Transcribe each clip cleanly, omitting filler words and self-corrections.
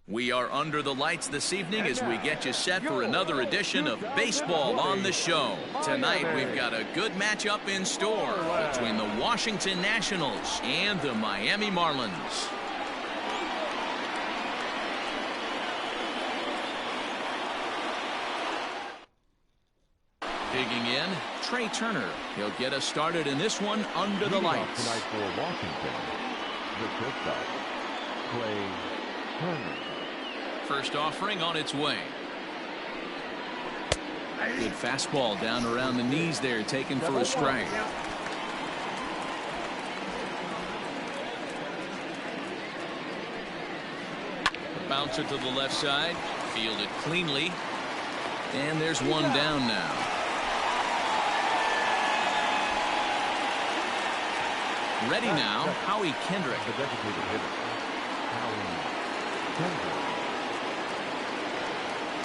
We are under the lights this evening as we get you set for another edition of Baseball on the Show. Tonight we've got a good matchup in store between the Washington Nationals and the Miami Marlins. Digging in, Trey Turner. He'll get us started in this one under the lights. Tonight for Washington, the shortstop, Trey Turner. First offering on its way. Good fastball down around the knees there, taken for a strike. Bouncer to the left side, fielded cleanly, and there's one down now. Ready now, Howie Kendrick. The designated hitter, Howie Kendrick.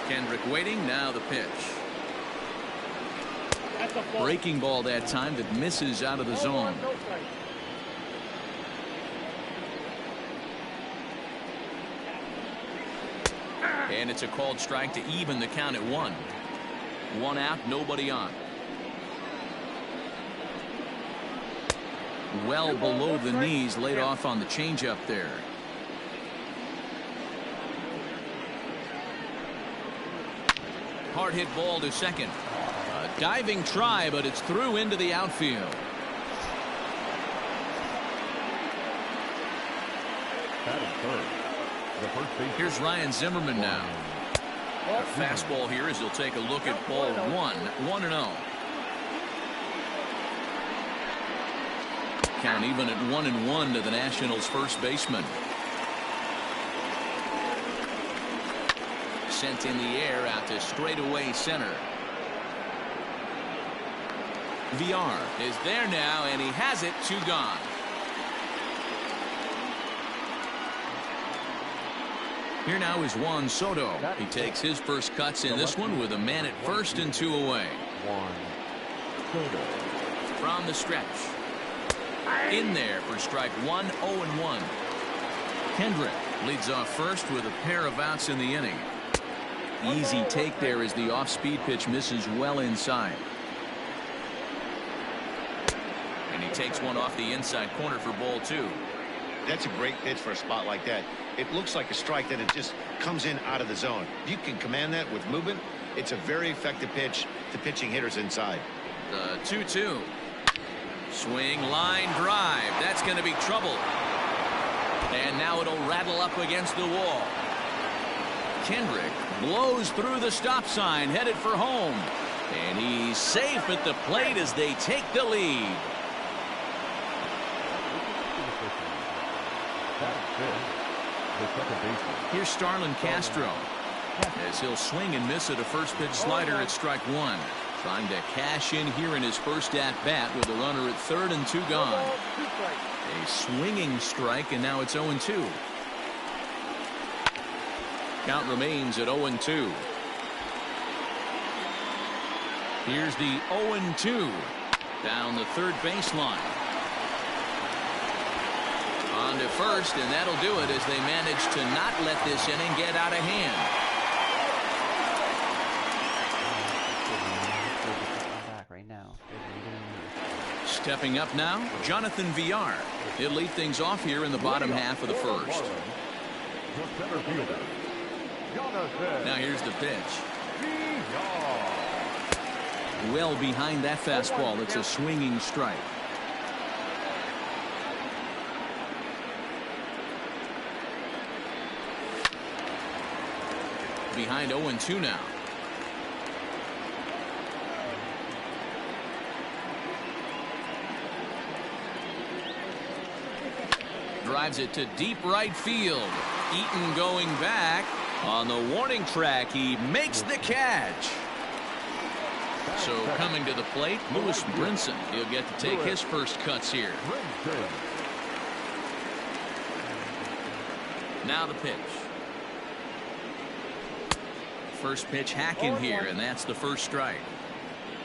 Kendrick waiting, now the pitch. Breaking ball that time that misses out of the zone. And it's a called strike to even the count at 1. 1 out, nobody on. Well below the knees, laid off on the changeup there. Hard hit ball to second. A diving try, but it's through into the outfield. Here's Ryan Zimmerman now. A fastball here as he'll take a look at ball 1. 1-0. Count even at 1-1 to the Nationals' first baseman. Sent in the air out to straightaway center. VR is there now, and he has it. 2 gone. Here now is Juan Soto. He takes his first cuts in this one with a man at first and 2 away. From the stretch. In there for strike 1, 0-1. Kendrick leads off first with a pair of outs in the inning. Easy take there as the off-speed pitch misses well inside. And he takes one off the inside corner for ball 2. That's a great pitch for a spot like that. It looks like a strike, that it just comes in out of the zone. If you can command that with movement, it's a very effective pitch to pitching hitters inside. The 2-2. Swing, line drive. That's going to be trouble. And now it'll rattle up against the wall. Kendrick blows through the stop sign, headed for home. And he's safe at the plate as they take the lead. Here's Starlin Castro as he'll swing and miss at a first pitch slider at strike 1. Trying to cash in here in his first at-bat with a runner at third and 2 gone. A swinging strike, and now it's 0-2. Count remains at 0-2. Here's the 0-2 down the third baseline. On to first, and that'll do it as they manage to not let this inning get out of hand. Stepping up now, Jonathan VR. He'll lead things off here in the bottom half of the first. Now here's the pitch. Well behind that fastball. It's a swinging strike. Behind 0-2 now. Drives it to deep right field. Eaton going back. On the warning track, he makes the catch. So coming to the plate, Lewis Brinson. He'll get to take his first cuts here. Now the pitch. First pitch hack in here, and that's the first strike.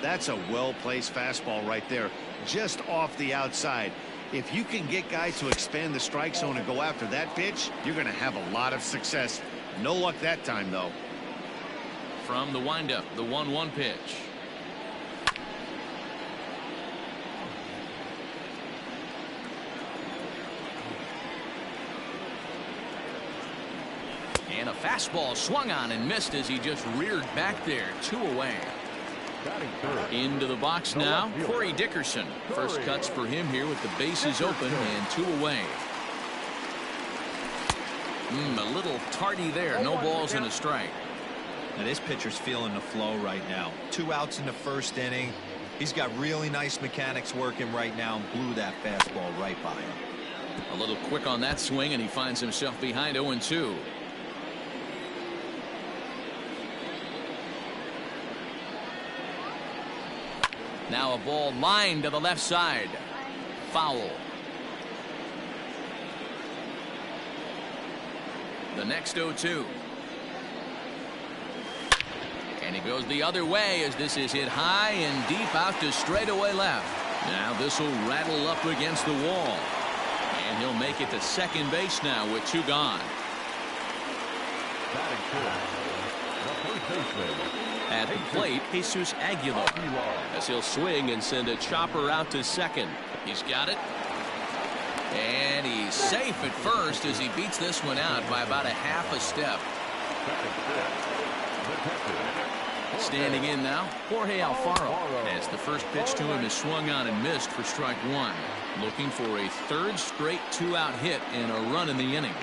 That's a well-placed fastball right there, just off the outside. If you can get guys to expand the strike zone and go after that pitch, you're going to have a lot of success No luck that time, though. From the windup, the 1-1 pitch. And a fastball swung on and missed as he just reared back there. 2 away. Into the box now, Corey Dickerson. First cuts for him here with the bases open and 2 away. A little tardy there. No balls and a strike. Now this pitcher's feeling the flow right now. 2 outs in the first inning. He's got really nice mechanics working right now and blew that fastball right by him. A little quick on that swing and he finds himself behind 0-2. Now a ball lined to the left side. Foul. The next 0-2. And he goes the other way as this is hit high and deep out to straightaway left. Now this will rattle up against the wall. And he'll make it to second base now with 2 gone. At the plate, Jesus Aguilar, as he'll swing and send a chopper out to second. He's got it. And he's safe at first as he beats this one out by about a half a step. Standing in now, Jorge Alfaro, as the first pitch to him is swung on and missed for strike 1. Looking for a 3rd straight 2-out hit and a run in the inning.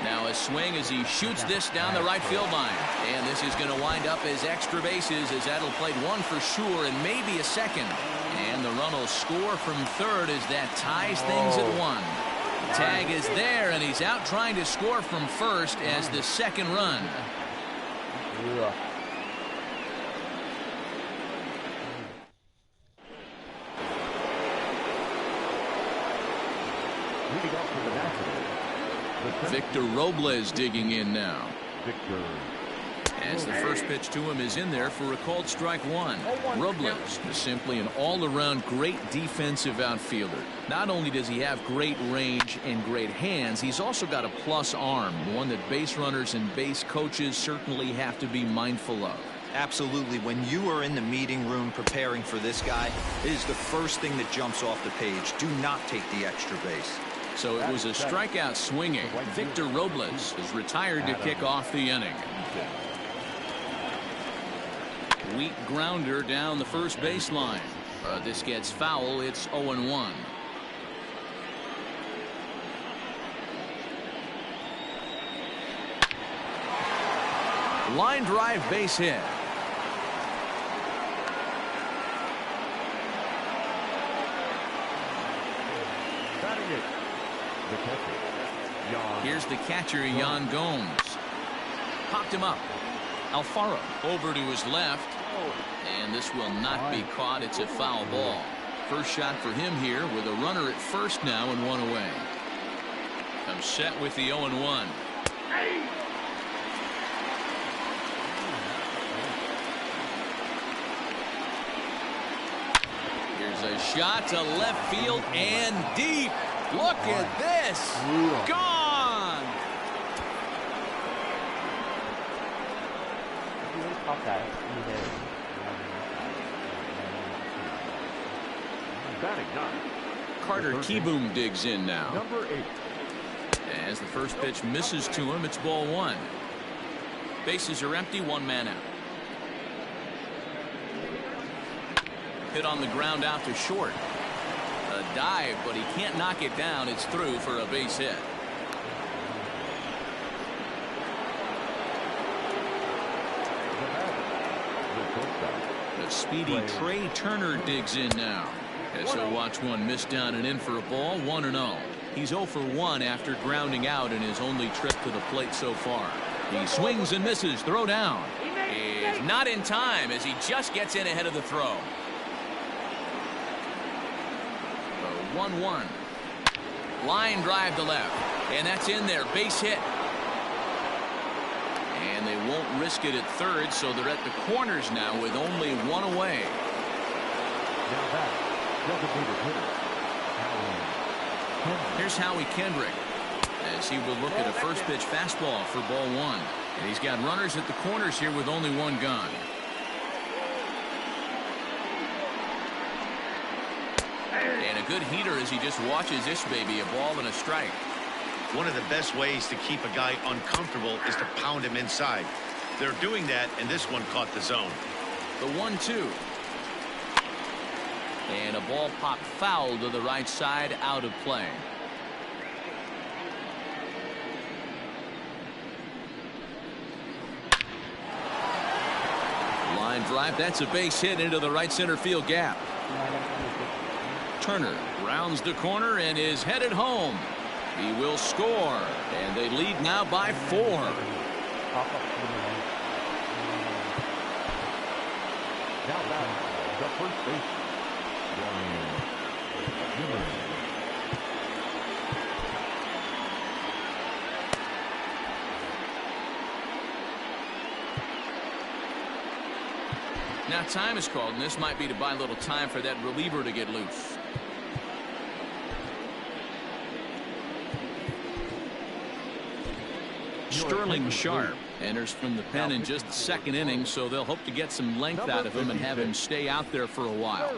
Now a swing as he shoots this down the right field line. And this is going to wind up as extra bases as that'll play 1 for sure and maybe a second. And the run will score from 3rd as that ties things at 1. Tag is there and he's out trying to score from 1st as the second run. Victor Robles digging in now. As the first pitch to him is in there for a called strike 1. Robles is simply an all-around great defensive outfielder. Not only does he have great range and great hands, he's also got a plus arm, one that base runners and base coaches certainly have to be mindful of. Absolutely. When you are in the meeting room preparing for this guy, it is the first thing that jumps off the page. Do not take the extra base. So it was a strikeout swinging. Victor Robles is retired to kick off the inning. Weak grounder down the first baseline. This gets foul. It's 0-1. Line drive base hit. Here's the catcher, Yan Gomes. Popped him up. Alfaro over to his left. And this will not be caught. It's a foul ball. First shot for him here with a runner at first now and 1 away. Comes set with the 0-1. Here's a shot to left field and deep. Look at this. Gone. Carter Kieboom digs in now. Number 8. As the first pitch misses to him, it's ball 1. Bases are empty, 1 man out. Hit on the ground out to short. A dive, but he can't knock it down. It's through for a base hit. The speedy Trey Turner digs in now. As he'll watch one miss down and in for a ball. 1-0. He's 0 for 1 after grounding out in his only trip to the plate so far. He swings and misses. Throw down. Is not in time as he just gets in ahead of the throw. 1-1. Line drive to left. And that's in there. Base hit. And they won't risk it at third, so they're at the corners now with only 1 away. Here's Howie Kendrick. As as he will look at a first pitch fastball for ball one. And he's got runners at the corners here with only one gun. And a good heater as he just watches this baby, a ball and a strike. One of the best ways to keep a guy uncomfortable is to pound him inside. They're doing that, and this one caught the zone. The 1-2. And a ball popped foul to the right side, out of play. Line drive, that's a base hit into the right center field gap. Turner rounds the corner and is headed home. He will score, and they lead now by 4. Now back, the first base. Now time is called, and this might be to buy a little time for that reliever to get loose. Sterling Sharp enters from the pen in just the second inning, so they'll hope to get some length out of him and have him stay out there for a while.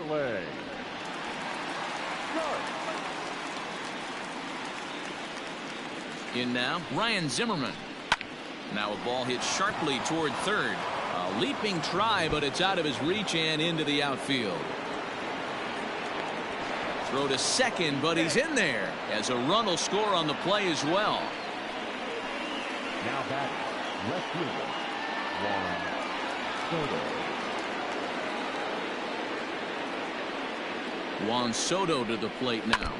In now, Ryan Zimmerman. Now a ball hit sharply toward third. A leaping try, but it's out of his reach and into the outfield. Throw to second, but he's in there as a run will score on the play as well. Now back, left fielder, Juan Soto to the plate now.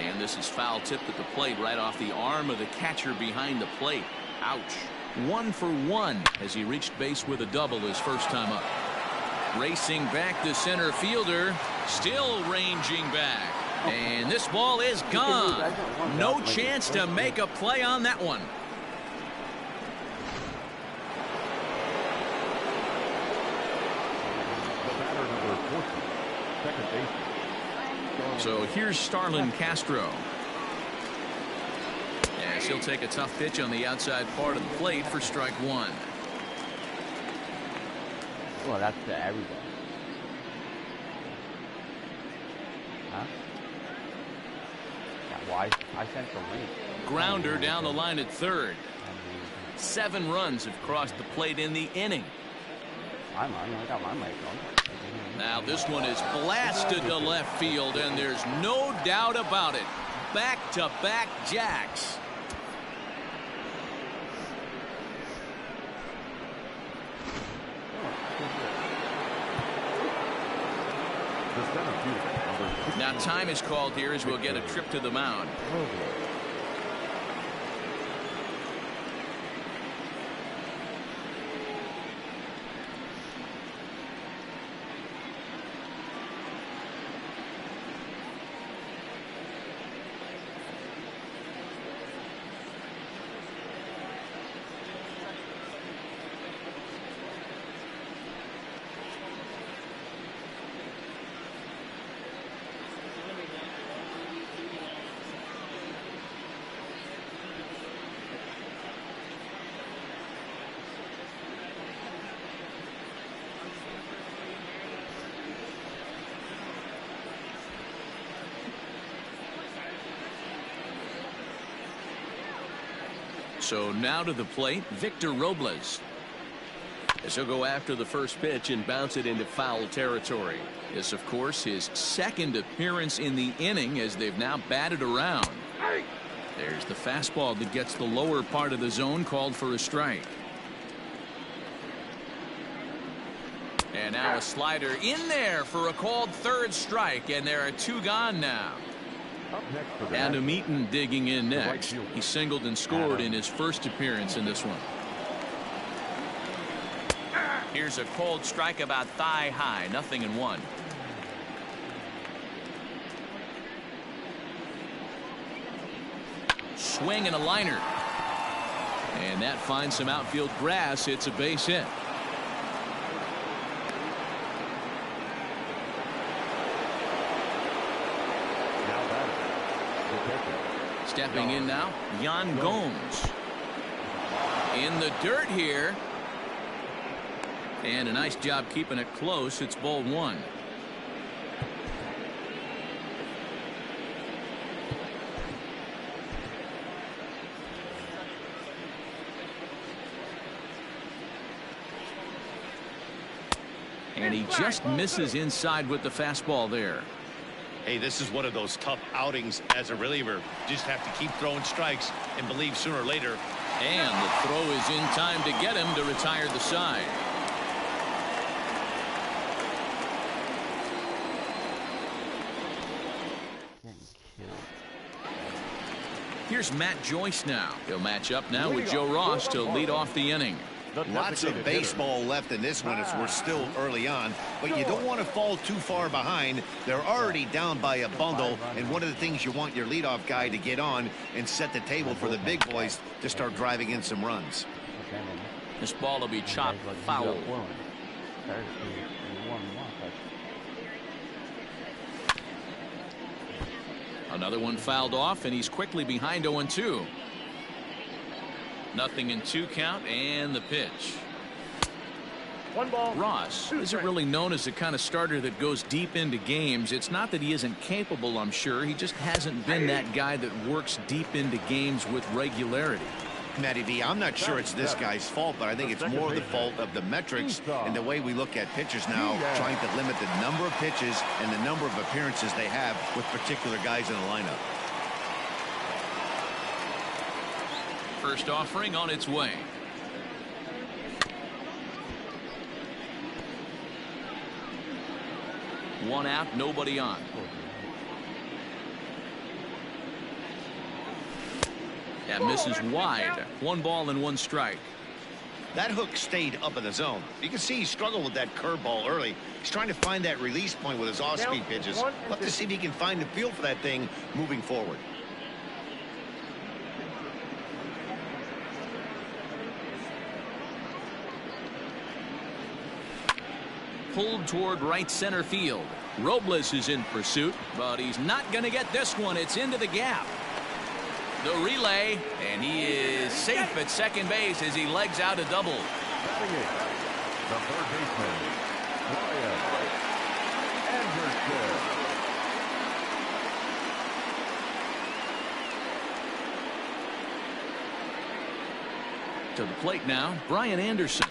And this is foul tipped at the plate right off the arm of the catcher behind the plate. Ouch. 1 for 1 as he reached base with a double his first time up. Racing back to center fielder, still ranging back. And this ball is gone. No chance to make a play on that one. second baseman. So here's Starlin Castro. As he'll take a tough pitch on the outside part of the plate for strike one. Well, that's to everybody. Huh? Yeah, well, I sent the link. Grounder down the line at third. 7 runs have crossed the plate in the inning. I got my mic on. Now this one is blasted to left field, and there's no doubt about it. Back-to-back jacks. Now time is called here as we'll get a trip to the mound. So now to the plate, Victor Robles. As he'll go after the first pitch and bounce it into foul territory. This, of course, his second appearance in the inning as they've now batted around. There's the fastball that gets the lower part of the zone, called for a strike. And now a slider in there for a called third strike, and there are 2 gone now. Adam Eaton digging in next. He singled and scored in his first appearance in this one. Here's a cold strike about thigh high, 0-1. Swing and a liner. And that finds some outfield grass. It's a base hit. Stepping in now, Yan Gomes. In the dirt here. And a nice job keeping it close. It's ball one. And he just misses inside with the fastball there. Hey, this is one of those tough outings as a reliever. Just have to keep throwing strikes and believe sooner or later. And the throw is in time to get him to retire the side. Here's Matt Joyce now. He'll match up now with Joe Ross to lead off the inning. Lots of baseball left in this one as we're still early on, but you don't want to fall too far behind. They're already down by a bundle, and one of the things you want your leadoff guy to get on and set the table for the big boys to start driving in some runs. This ball will be chopped foul. Another one fouled off, and he's quickly behind 0-2. Nothing in 2 count, and the pitch. Ross isn't really known as the kind of starter that goes deep into games. It's not that he isn't capable, I'm sure. He just hasn't been that guy that works deep into games with regularity. Matty V, I'm not sure it's this guy's fault, but I think it's more the fault of the metrics and the way we look at pitchers now, trying to limit the number of pitches and the number of appearances they have with particular guys in the lineup. First offering on its way. One out, nobody on. That misses wide. 1 ball and 1 strike. That hook stayed up in the zone. You can see he struggled with that curveball early. He's trying to find that release point with his off-speed pitches. We'll have to see if he can find the feel for that thing moving forward. Pulled toward right center field. Robles is in pursuit, but he's not going to get this one. It's into the gap. The relay, and he is safe at second base as he legs out a double. The third baseman, Brian Anderson. To the plate now, Brian Anderson,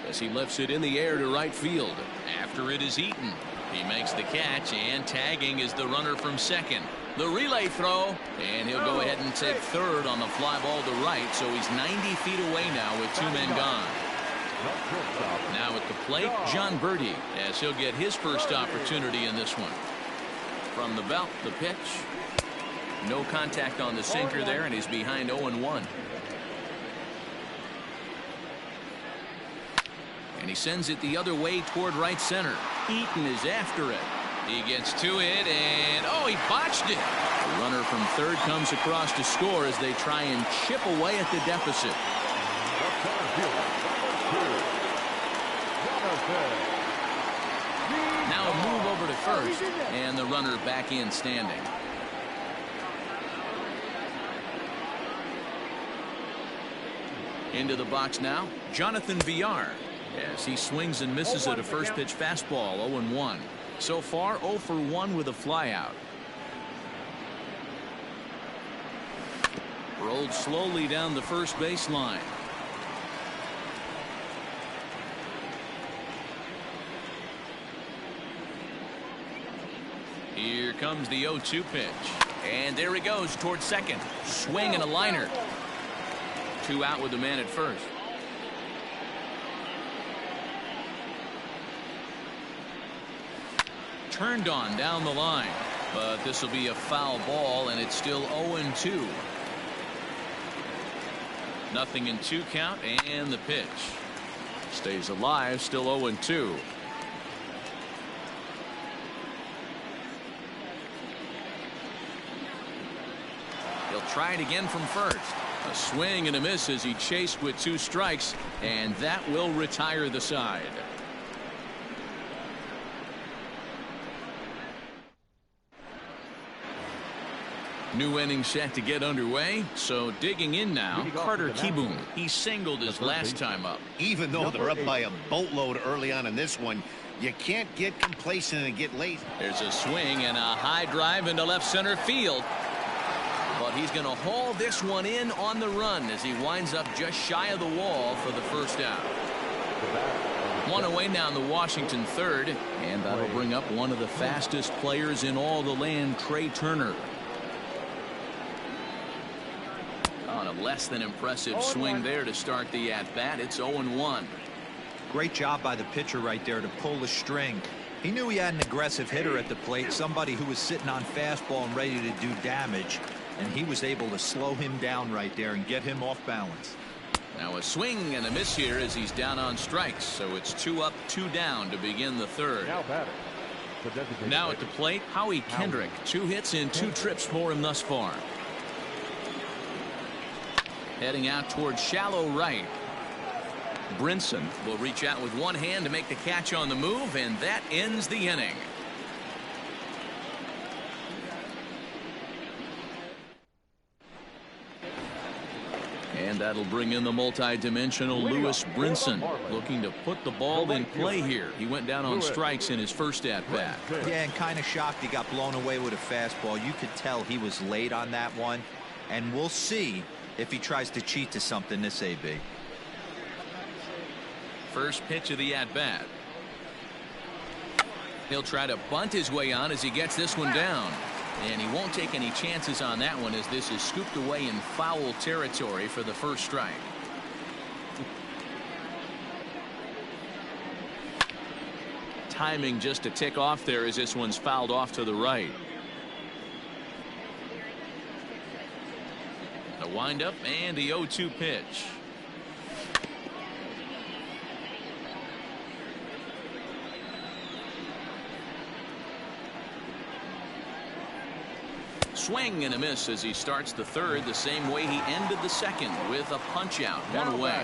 as he lifts it in the air to right field. After it is eaten, he makes the catch, and tagging is the runner from second. The relay throw, and he'll go ahead and take third on the fly ball to right, so he's 90 feet away now with 2 men gone. Now at the plate, John Birdie, as he'll get his first opportunity in this one. From the belt, the pitch. No contact on the sinker there, and he's behind 0-1. And he sends it the other way toward right center. Eaton is after it. He gets to it, and oh, he botched it. The runner from third comes across to score as they try and chip away at the deficit. Now a move over to first, and the runner back in standing. Into the box now, Jonathan Villar, as he swings and misses at a first pitch fastball. 0-1. So far 0 for 1 with a flyout. Rolled slowly down the first baseline. Here comes the 0-2 pitch, and there he goes towards second. Swing and a liner. 2 out with the man at first. Turned on down the line, but this will be a foul ball, and it's still 0-2. Nothing in 2 count, and the pitch stays alive, still 0-2. He'll try it again from first. A swing and a miss as he chased with 2 strikes, and that will retire the side. New inning set to get underway. So digging in now, Carter Kieboom. He singled his last time up. Even though they're up by a boatload early on in this one, you can't get complacent and get late. There's a swing and a high drive into left center field. But he's going to haul this one in on the run as he winds up just shy of the wall for the first out. One away now in the Washington third, and that'll bring up one of the fastest players in all the land, Trey Turner. On a less than impressive swing there to start the at-bat. It's 0-1. Great job by the pitcher right there to pull the string. He knew he had an aggressive hitter at the plate, somebody who was sitting on fastball and ready to do damage, and he was able to slow him down right there and get him off balance. Now a swing and a miss here as he's down on strikes, so it's 2 up, 2 down to begin the third. Now at the plate, Howie Kendrick. 2 hits and 2 trips for him thus far. Heading out towards shallow right. Brinson will reach out with one hand to make the catch on the move, and that ends the inning. And that'll bring in the multi-dimensional Lewis Brinson, looking to put the ball in play here. He went down on strikes in his first at-bat. Yeah, and kind of shocked he got blown away with a fastball. You could tell he was late on that one, and we'll see if he tries to cheat to something this AB. First pitch of the at-bat. He'll try to bunt his way on as he gets this one down. And he won't take any chances on that one as this is scooped away in foul territory for the first strike. Timing just to tick off there as this one's fouled off to the right. The windup and the 0-2 pitch. Swing and a miss as he starts the third the same way he ended the second with a punch out, 1 away.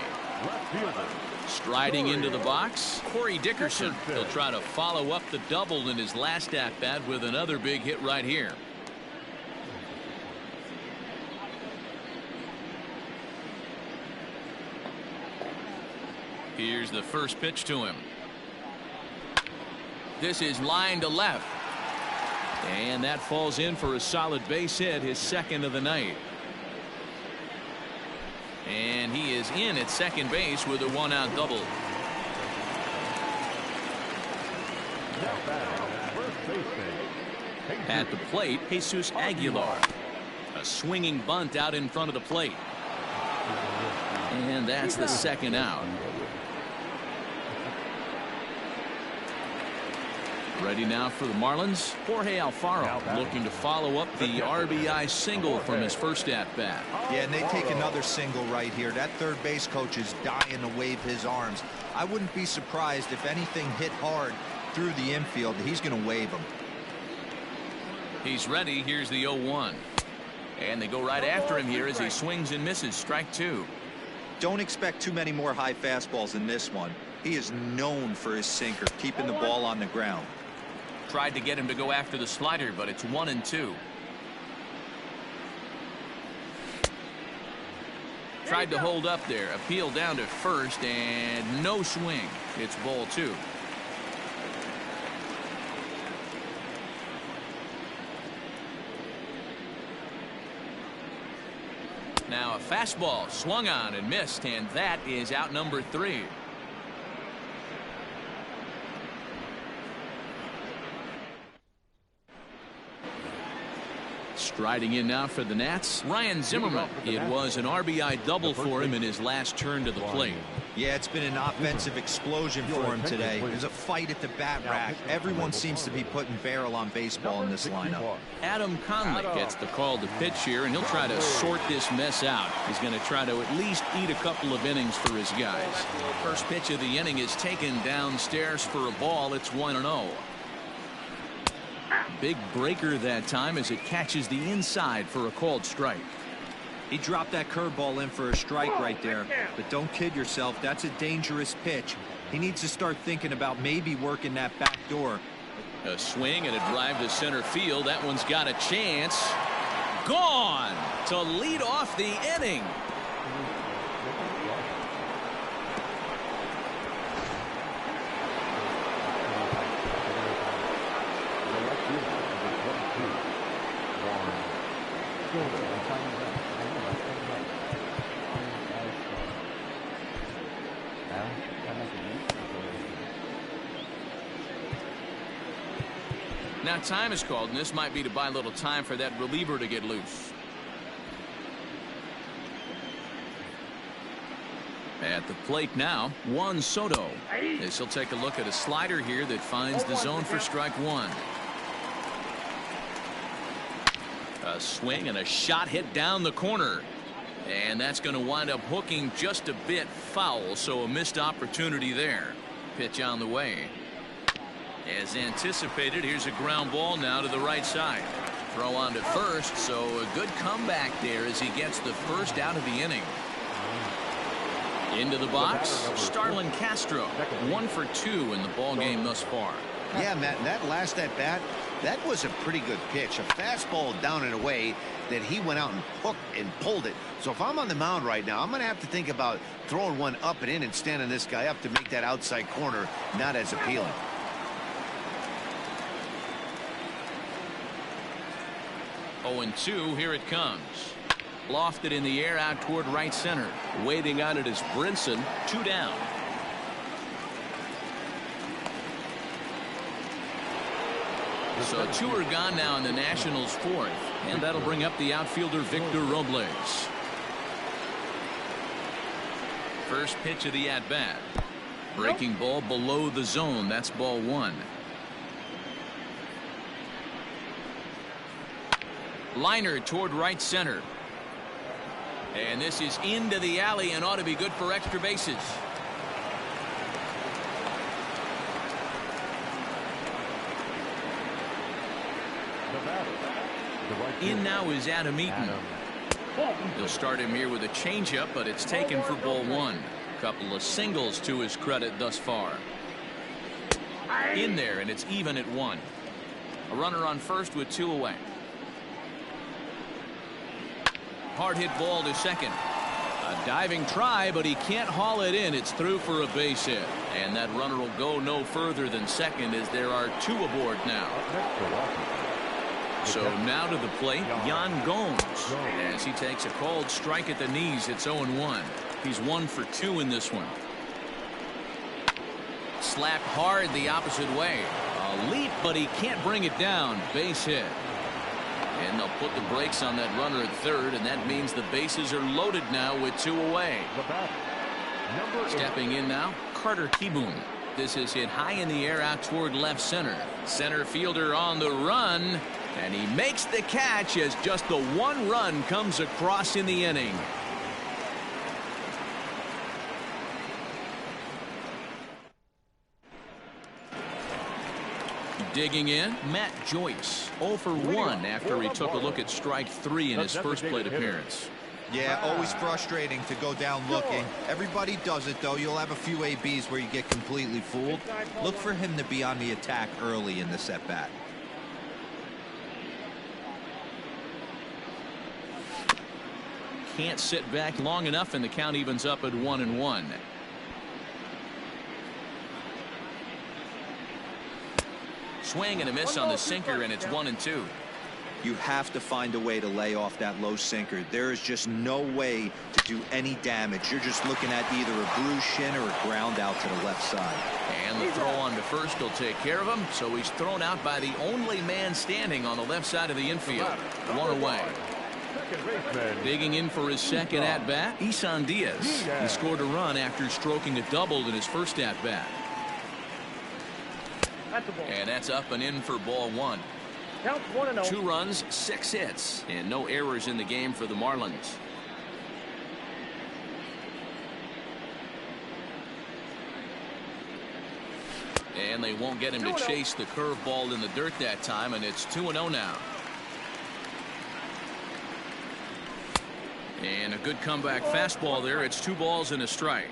Striding into the box, Corey Dickerson. He'll try to follow up the double in his last at bat with another big hit right here. Here's the first pitch to him. This is line to left. And that falls in for a solid base hit, his second of the night. And he is in at second base with a 1-out double. At the plate, Jesus Aguilar. A swinging bunt out in front of the plate. And that's the second out. Ready now for the Marlins. Jorge Alfaro looking to follow up the RBI single from his first at-bat. Yeah, and they take another single right here. That third base coach is dying to wave his arms. I wouldn't be surprised if anything hit hard through the infield. He's going to wave them. He's ready. Here's the 0-1. And they go right after him here as he swings and misses. Strike 2. Don't expect too many more high fastballs in this one. He is known for his sinker, keeping the ball on the ground. Tried to get him to go after the slider, but it's 1-2. Tried to hold up there. Appeal down to first, and no swing. It's ball 2. Now a fastball swung on and missed, and that is out number 3. Striding in now for the Nats, Ryan Zimmerman. It was an RBI double for him in his last turn to the plate. Yeah, it's been an offensive explosion for him today. There's a fight at the bat rack. Everyone seems to be putting barrel on baseball in this lineup. Adam Conley gets the call to pitch here, and he'll try to sort this mess out. He's going to try to at least eat a couple of innings for his guys. First pitch of the inning is taken downstairs for a ball. It's 1-0. Big breaker that time as it catches the inside for a called strike. He dropped that curveball in for a strike right there, but don't kid yourself, that's a dangerous pitch. He needs to start thinking about maybe working that back door. A swing and a drive to center field. That one's got a chance. Gone to lead off the inning. Now time is called, and this might be to buy a little time for that reliever to get loose. At the plate now, Juan Soto. This will take a look at a slider here that finds the zone for strike one. A swing and a shot hit down the corner. And that's going to wind up hooking just a bit foul, so a missed opportunity there. Pitch on the way. As anticipated, here's a ground ball now to the right side. Throw on to first, so a good comeback there as he gets the first out of the inning. Into the box, Starlin Castro. 1 for 2 in the ball game thus far. Yeah, Matt, that last at bat, that was a pretty good pitch. A fastball down and away that he went out and hooked and pulled it. So if I'm on the mound right now, I'm going to have to think about throwing one up and in and standing this guy up to make that outside corner not as appealing. 0-2, here it comes. Lofted in the air out toward right center. Waiting on it is Brinson. 2 down. So 2 are gone now in the Nationals' 4th, and that'll bring up the outfielder Victor Robles. First pitch of the at-bat. Breaking ball below the zone. That's ball 1. Liner toward right center. And this is into the alley and ought to be good for extra bases. In now is Adam Eaton. He'll start him here with a changeup, but it's taken for ball 1. Couple of singles to his credit thus far. In there, and it's even at 1. A runner on first with 2 away. Hard hit ball to second. A diving try, but he can't haul it in. It's through for a base hit. And that runner will go no further than second as there are 2 aboard now. So now to the plate, Yan Gomes. As he takes a called strike at the knees, it's 0-1. He's 1 for 2 in this one. Slapped hard the opposite way. A leap, but he can't bring it down. Base hit. And they'll put the brakes on that runner at third, and that means the bases are loaded now with 2 away. Stepping in now, Carter Kieboom. This is hit high in the air out toward left center. Center fielder on the run, and he makes the catch as just the 1 run comes across in the inning. Digging in, Matt Joyce. 0 for 1 after he took a look at strike 3 in his first plate appearance. Yeah, always frustrating to go down looking. Everybody does it, though. You'll have a few ABs where you get completely fooled. Look for him to be on the attack early in this at-bat. Can't sit back long enough, and the count evens up at 1-1. Swing and a miss on the sinker, and it's 1-2. You have to find a way to lay off that low sinker. There is just no way to do any damage. You're just looking at either a bruised shin or a ground out to the left side. And the throw on to first will take care of him, so he's thrown out by the only man standing on the left side of the infield. 1 away. Digging in for his second at-bat, Isan Diaz. He scored a run after stroking a double in his first at-bat. And that's up and in for ball 1. 2 runs, 6 hits, and no errors in the game for the Marlins. And they won't get him to chase the curveball in the dirt that time, and it's 2-0 now. And a good comeback fastball there. It's 2 balls and a strike.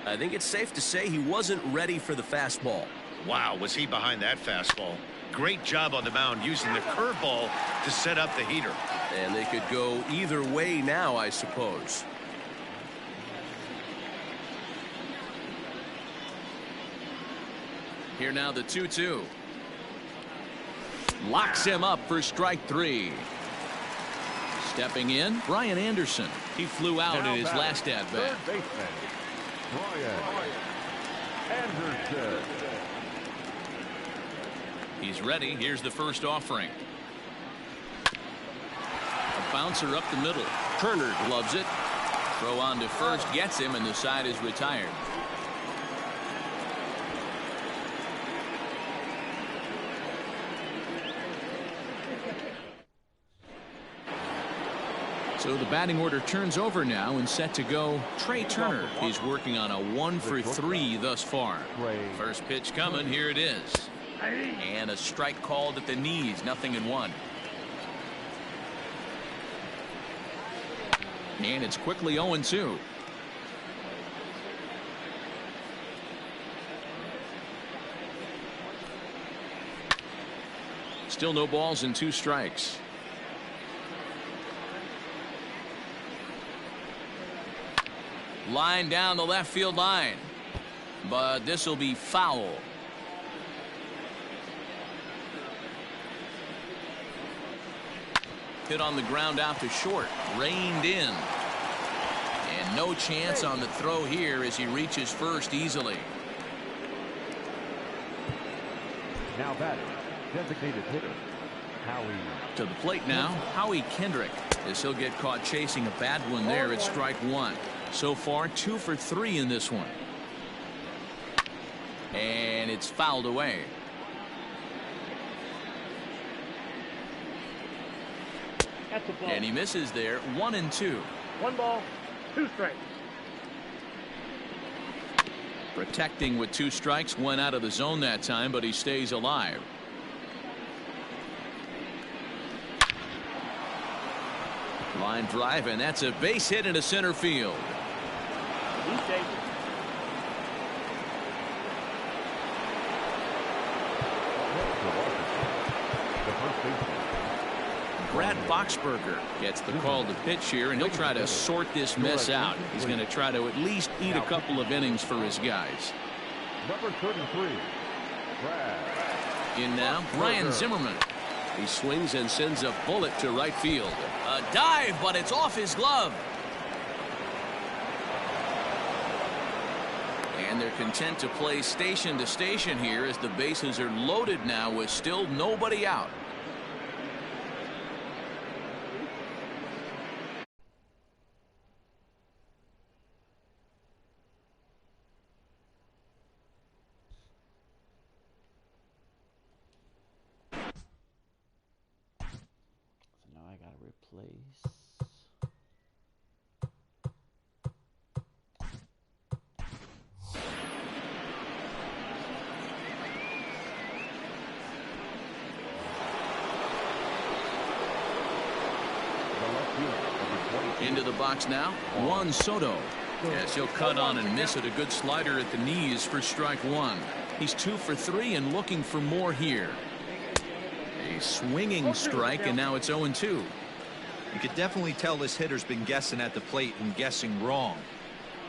I think it's safe to say he wasn't ready for the fastball. Wow, was he behind that fastball? Great job on the mound using the curveball to set up the heater. And they could go either way now, I suppose. Here now the 2-2. Locks him up for strike 3. Stepping in, Brian Anderson. He flew out in his last at-bat. Third baseman, Brian Anderson. He's ready. Here's the first offering. A bouncer up the middle. Turner gloves it. Throw on to first gets him, and the side is retired. So the batting order turns over now and set to go. Trey Turner. He's working on a 1-for-3 thus far. First pitch coming. Here it is. And a strike called at the knees. 0-1. And it's quickly 0-2. Still no balls and 2 strikes. Line down the left field line, but this will be foul. Hit on the ground out to short, reined in, and no chance on the throw here as he reaches first easily. Now batting, designated hitter, Howie. To the plate now, Howie Kendrick, as he'll get caught chasing a bad one there at strike 1. So far 2 for 3 in this one. And it's fouled away. That's a ball. And he misses there. 1-2. 1 ball, 2 strikes. Protecting with 2 strikes, went out of the zone that time, but he stays alive. Line drive, and that's a base hit into center field. He's safe. The first baseman, Brad Boxberger gets the call to pitch here, and he'll try to sort this mess out. He's going to try to at least eat a couple of innings for his guys. number 33, Brad. In now, Brian Zimmerman. He swings and sends a bullet to right field. A dive, but it's off his glove. And they're content to play station to station here as the bases are loaded now with still nobody out. So now I gotta replace. Into the box now, Juan Soto. Yes, he'll cut on and miss it. A good slider at the knees for strike 1. He's 2 for 3 and looking for more here. A swinging strike, and now it's 0-2. You could definitely tell this hitter's been guessing at the plate and guessing wrong.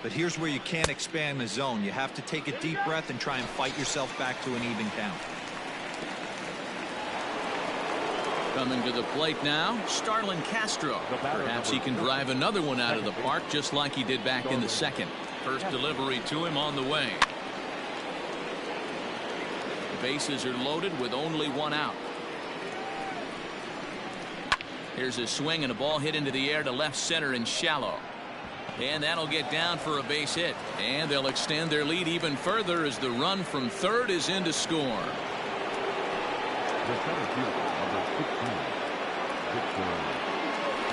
But here's where you can't expand the zone. You have to take a deep breath and try and fight yourself back to an even count. Coming to the plate now, Starlin Castro. Perhaps he can drive another one out of the park just like he did back in the second. First delivery to him on the way. Bases are loaded with only 1 out. Here's a swing and a ball hit into the air to left center and shallow. And that'll get down for a base hit. And they'll extend their lead even further as the run from third is in to score. The center fielder, number 16, Victor.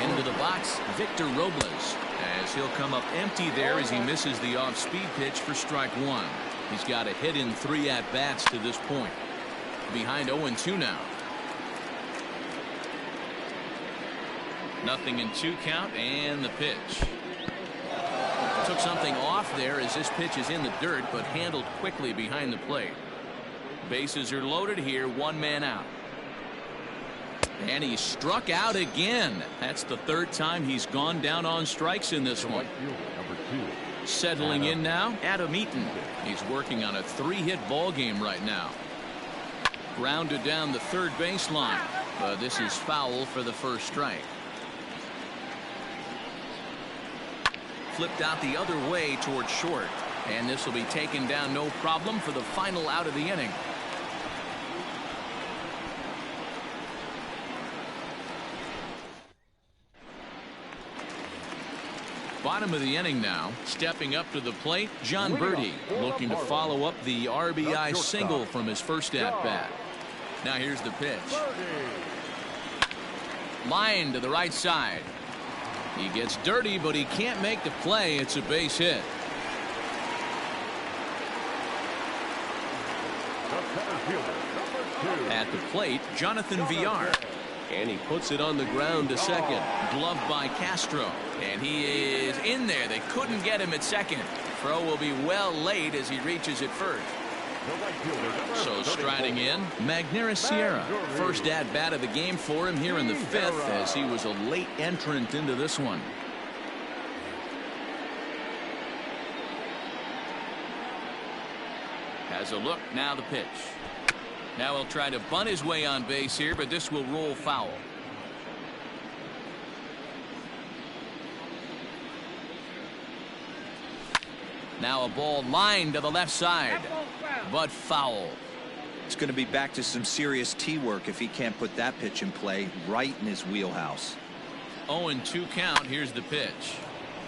Into the box, Victor Robles, as he'll come up empty there as he misses the off-speed pitch for strike 1. He's got a hit in 3 at-bats to this point. Behind 0-2 now. 0-2 count, and the pitch. Took something off there as this pitch is in the dirt, but handled quickly behind the plate. Bases are loaded here, one man out. And he struck out again. That's the third time he's gone down on strikes in this one. Number 2. Settling in now, Adam Eaton. He's working on a 3-hit ball game right now. Grounded down the third baseline, but this is foul for the first strike. Flipped out the other way towards short, and this will be taken down no problem for the final out of the inning. Bottom of the inning now. Stepping up to the plate, John Birdie, looking to follow up the RBI single from his first at-bat. Now here's the pitch. Line to the right side. He gets dirty, but he can't make the play. It's a base hit. At the plate, Jonathan Villar. And he puts it on the ground to second. Gloved by Castro. And he is in there. They couldn't get him at second. Throw will be well late as he reaches it first. So striding in, Magneuris Sierra. First at-bat of the game for him here in the 5th, as he was a late entrant into this one. Has a look, now the pitch. Now he'll try to bunt his way on base here, but this will roll foul. Now a ball lined to the left side, but foul. It's going to be back to some serious tee work if he can't put that pitch in play right in his wheelhouse. 0-2 count. Here's the pitch.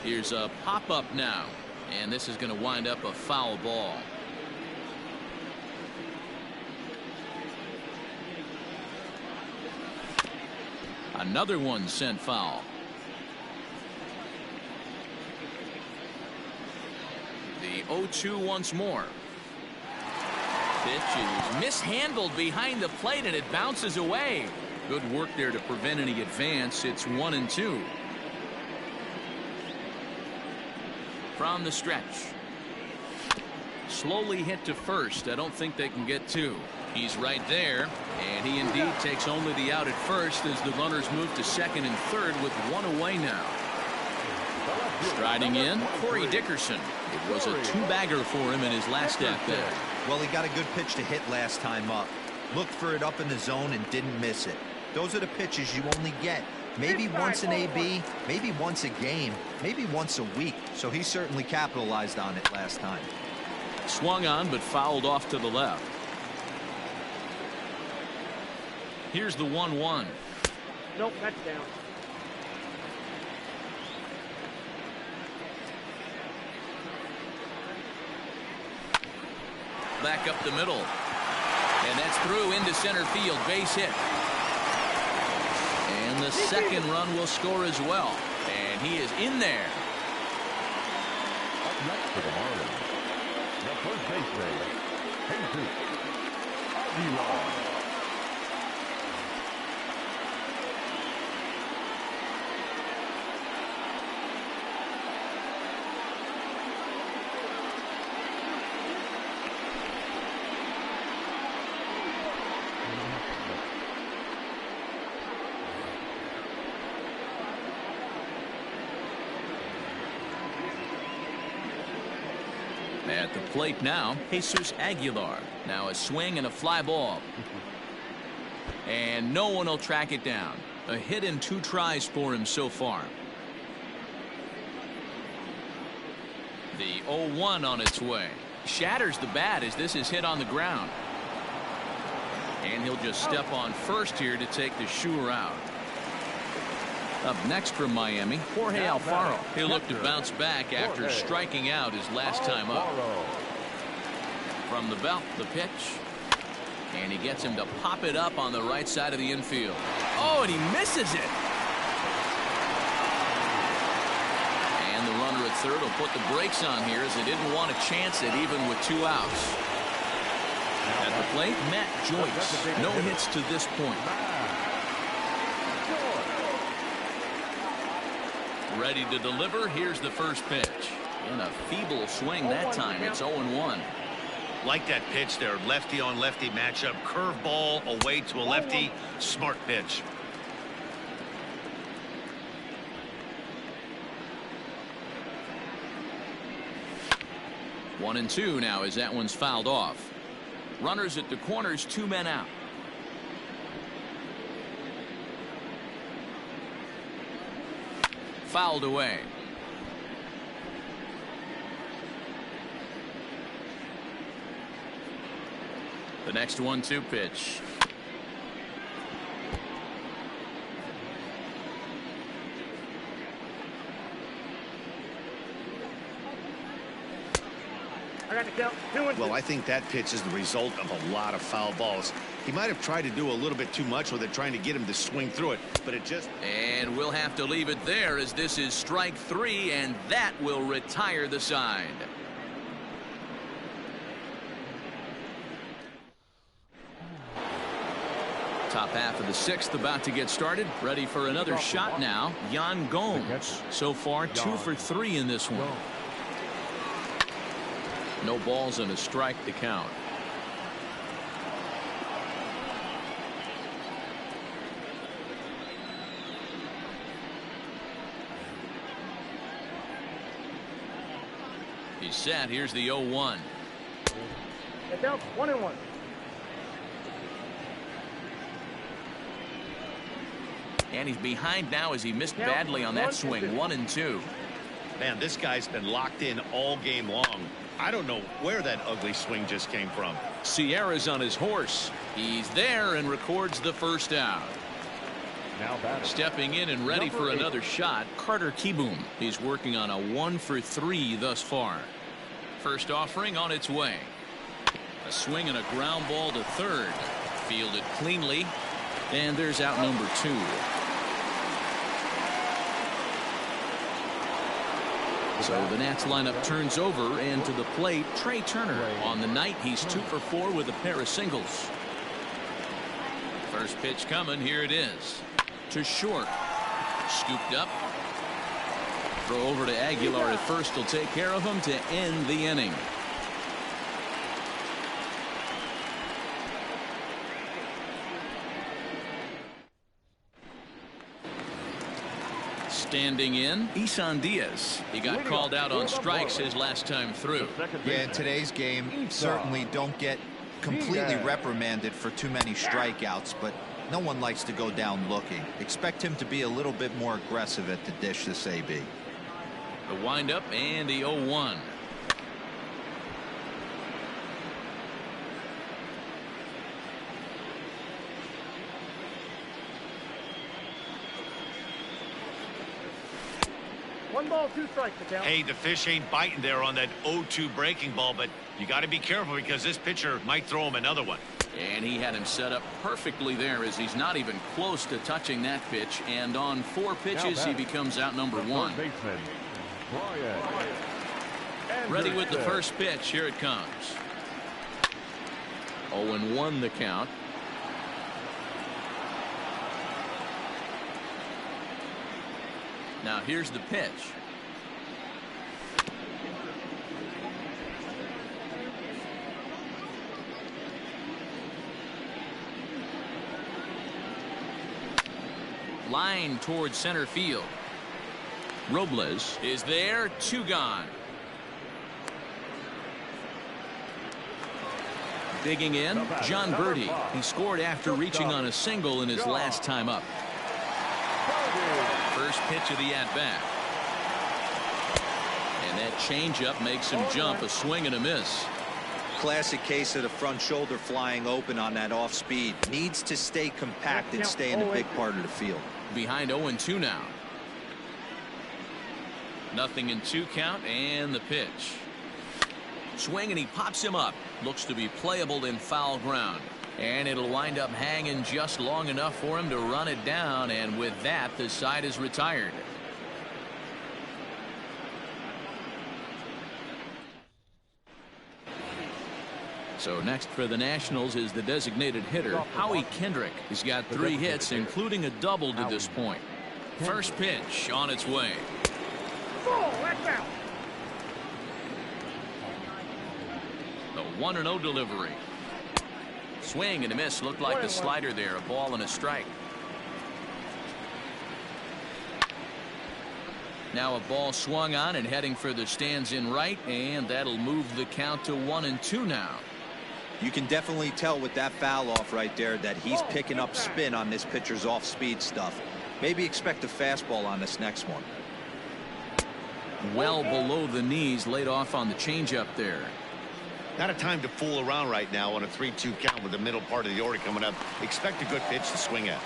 Here's a pop-up now, and this is going to wind up a foul ball. Another one sent foul. The 0-2 once more. Pitch is mishandled behind the plate, and it bounces away. Good work there to prevent any advance. It's 1-2. From the stretch. Slowly hit to first. I don't think they can get 2. He's right there, and he indeed takes only the out at first as the runners move to second and third with 1 away now. Striding in, Corey Dickerson. It was a 2-bagger for him in his last at-bat. Well, he got a good pitch to hit last time up. Looked for it up in the zone and didn't miss it. Those are the pitches you only get. Maybe once an AB, maybe once a game, maybe once a week. So he certainly capitalized on it last time. Swung on, but fouled off to the left. Here's the 1-1. Nope, that's down. Back up the middle. And that's through into center field. Base hit. And the second run will score as well. And he is in there. Up next for the Marlins, the first baseman, Jesus Aguilar. At the plate now, Jesus Aguilar. Now a swing and a fly ball. And no one will track it down. A hit in 2 tries for him so far. The 0-1 on its way. Shatters the bat as this is hit on the ground. And he'll just step on first here to take the sure out. Up next from Miami, Jorge Alfaro. He'll look to bounce back after striking out his last time up. From the belt, the pitch. And he gets him to pop it up on the right side of the infield. Oh, and he misses it. And the runner at third will put the brakes on here as they didn't want to chance it even with 2 outs. At the plate, Matt Joyce. No hits to this point. Ready to deliver. Here's the first pitch. In a feeble swing that time. It's 0-1. Like that pitch there, lefty on lefty matchup, curveball away to a lefty, smart pitch. One and two now as that one's fouled off. Runners at the corners, 2 men out. Fouled away. The next 1-2 pitch. I got to count 2 and 2. Well, I think that pitch is the result of a lot of foul balls. He might have tried to do a little bit too much with it, trying to get him to swing through it, but it just... And we'll have to leave it there as this is strike 3, and that will retire the side. Top half of the 6th about to get started. Ready for another shot now. Yan Gomes. So far 2 for 3 in this one. No balls and a strike to count. He's set. Here's the 0-1. Get down 1 and 1. And he's behind now as he missed badly on that swing. 1 and 2. Man, this guy's been locked in all game long. I don't know where that ugly swing just came from. Sierra's on his horse. He's there and records the first out. Now batting. Stepping in and ready for another shot, Carter Kieboom. He's working on a 1 for 3 thus far. First offering on its way. A swing and a ground ball to third. Fielded cleanly. And there's out number 2. So the Nats lineup turns over, and to the plate, Trey Turner. On the night, he's 2 for 4 with a pair of singles. First pitch coming. Here it is. To short. Scooped up. Throw over to Aguilar at first will take care of him to end the inning. Standing in, Isan Diaz. He got called out on strikes his last time through. Yeah, in today's game, certainly don't get completely reprimanded for too many strikeouts, but no one likes to go down looking. Expect him to be a little bit more aggressive at the dish this AB. The windup and the 0-1. One ball, 2 strikes to count. Hey, the fish ain't biting there on that 0-2 breaking ball, but you got to be careful because this pitcher might throw him another one. And he had him set up perfectly there as he's not even close to touching that pitch. And on 4 pitches, he becomes out number 1. Ready with the first pitch. Here it comes. 0-1 the count. Now here's the pitch. Line towards center field. Robles is there. 2 gone. Digging in, John Birdie. He scored after reaching on a single in his last time up. First pitch of the at-bat. And that changeup makes him jump. A swing and a miss. Classic case of the front shoulder flying open on that off speed. Needs to stay compact and stay in the big part of the field. Behind 0-2 now. 0-2 count and the pitch. Swing and he pops him up. Looks to be playable in foul ground. And it'll wind up hanging just long enough for him to run it down. And with that, the side is retired. So next for the Nationals is the designated hitter, Howie Kendrick. He's got 3 hits, including a double to this point. First pitch on its way. Ball, that's out. The 1-0 delivery. Swing and a miss. Looked like the slider there. A ball and a strike. Now a ball swung on and heading for the stands in right, and that'll move the count to 1-2 now. You can definitely tell with that foul off right there that he's picking up spin on this pitcher's off-speed stuff. Maybe expect a fastball on this next one. Well below the knees, laid off on the changeup there. Not a time to fool around right now on a 3-2 count with the middle part of the order coming up. Expect a good pitch to swing at.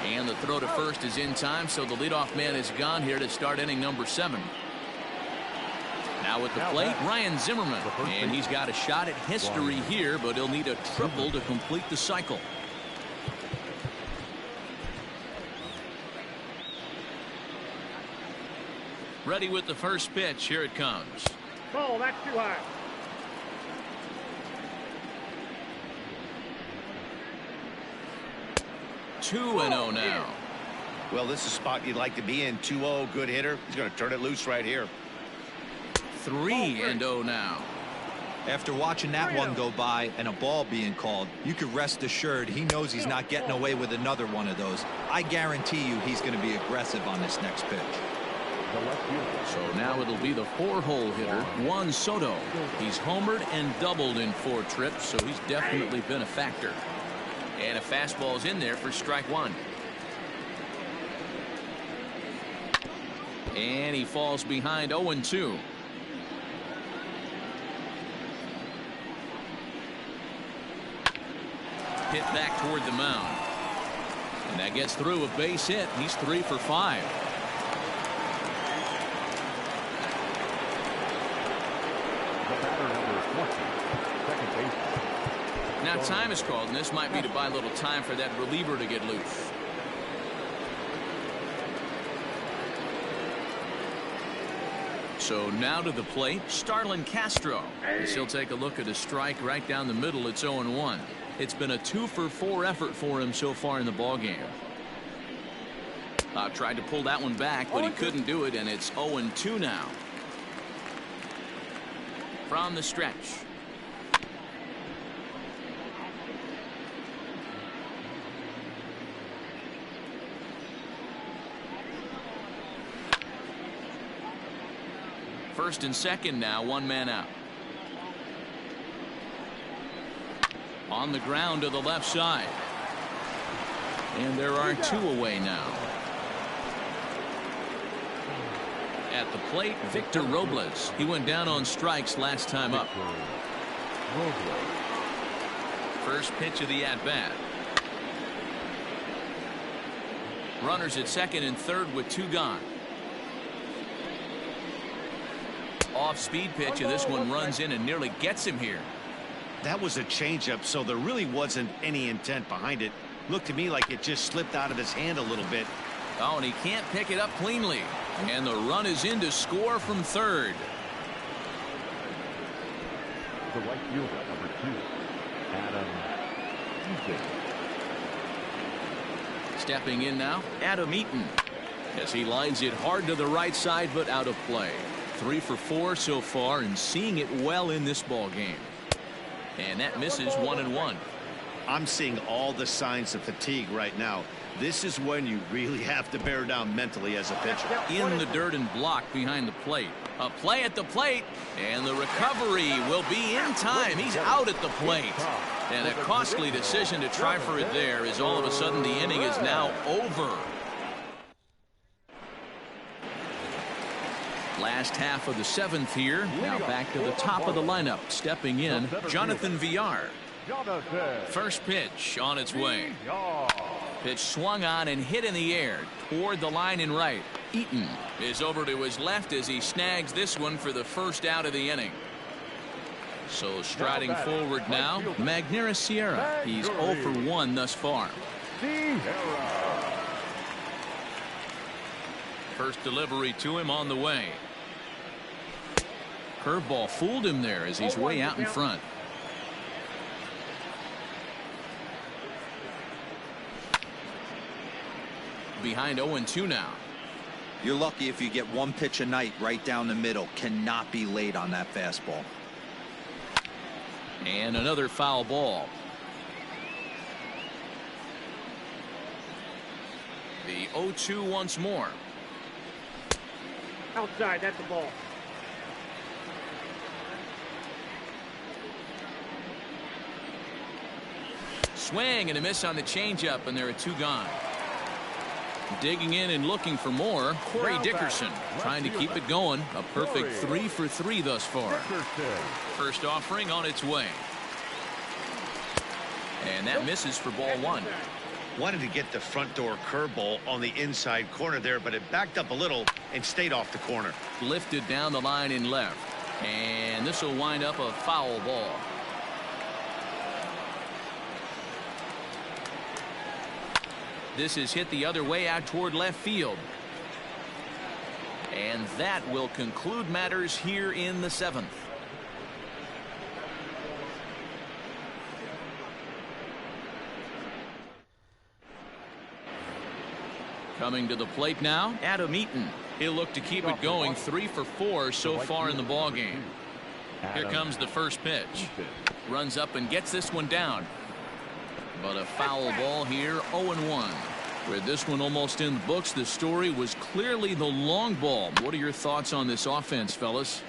And the throw to first is in time, so the leadoff man is gone here to start inning number 7. Now at the plate, Ryan Zimmerman, and he's got a shot at history here, but he'll need a triple to complete the cycle. Ready with the first pitch. Here it comes. Ball, that's too high. Two and 0 now. Well, this is a spot you'd like to be in. 2-0, good hitter. He's going to turn it loose right here. 3 and 0 now. After watching that one go by and a ball being called, you could rest assured he knows he's not getting away with another one of those. I guarantee you he's going to be aggressive on this next pitch. So now it'll be the 4-hole hitter, Juan Soto. He's homered and doubled in 4 trips, so he's definitely been a factor. And a fastball's in there for strike 1. And he falls behind 0-2. Hit back toward the mound. And that gets through a base hit. He's 3 for 5. Now time is called, and this might be to buy a little time for that reliever to get loose. So now to the plate, Starlin Castro. As he'll take a look at a strike right down the middle. It's 0-1. It's been a 2 for 4 effort for him so far in the ball game. Tried to pull that one back, but he couldn't do it, and it's 0-2 now. From the stretch. First and second now, 1 man out. On the ground to the left side. And there are 2 away now. At the plate, Victor Robles. He went down on strikes last time up. First pitch of the at-bat. Runners at second and third with 2 gone. Off-speed pitch, and this one runs in and nearly gets him here. That was a changeup, so there really wasn't any intent behind it. Looked to me like it just slipped out of his hand a little bit. Oh, and he can't pick it up cleanly. And the run is in to score from third. The right fielder, number 2, Adam Eaton. Stepping in now, Adam Eaton. As he lines it hard to the right side, but out of play. 3 for 4 so far, and seeing it well in this ball game. And that misses 1-1. I'm seeing all the signs of fatigue right now. This is when you really have to bear down mentally as a pitcher. In the dirt and blocked behind the plate. A play at the plate, and the recovery will be in time. He's out at the plate. And a costly decision to try for it there, as all of a sudden the inning is now over. Last half of the 7th here. Now back to the top of the lineup. Stepping in, Jonathan Villar. First pitch on its way. Pitch swung on and hit in the air toward the line and right. Eaton is over to his left as he snags this one for the first out of the inning. So striding forward now, Magneuris Sierra. He's 0 for 1 thus far. First delivery to him on the way. Curveball fooled him there as he's way out in front. Behind 0-2 now. You're lucky if you get 1 pitch a night right down the middle. Cannot be late on that fastball. And another foul ball. The 0-2 once more. Outside, that's the ball. Swing and a miss on the changeup, and there are 2 gone. Digging in and looking for more, Corey Dickerson trying to keep it going. A perfect 3 for 3 thus far. First offering on its way. And that misses for ball 1. Wanted to get the front door curveball on the inside corner there, but it backed up a little and stayed off the corner. Lifted down the line in left. And this will wind up a foul ball. This is hit the other way out toward left field. And that will conclude matters here in the 7th. Coming to the plate now, Adam Eaton. He'll look to keep it going. 3 for 4 so far in the ball game. Here comes the first pitch. Runs up and gets this one down. But a foul ball here, 0-1. With this one almost in the books, the story was clearly the long ball. What are your thoughts on this offense, fellas?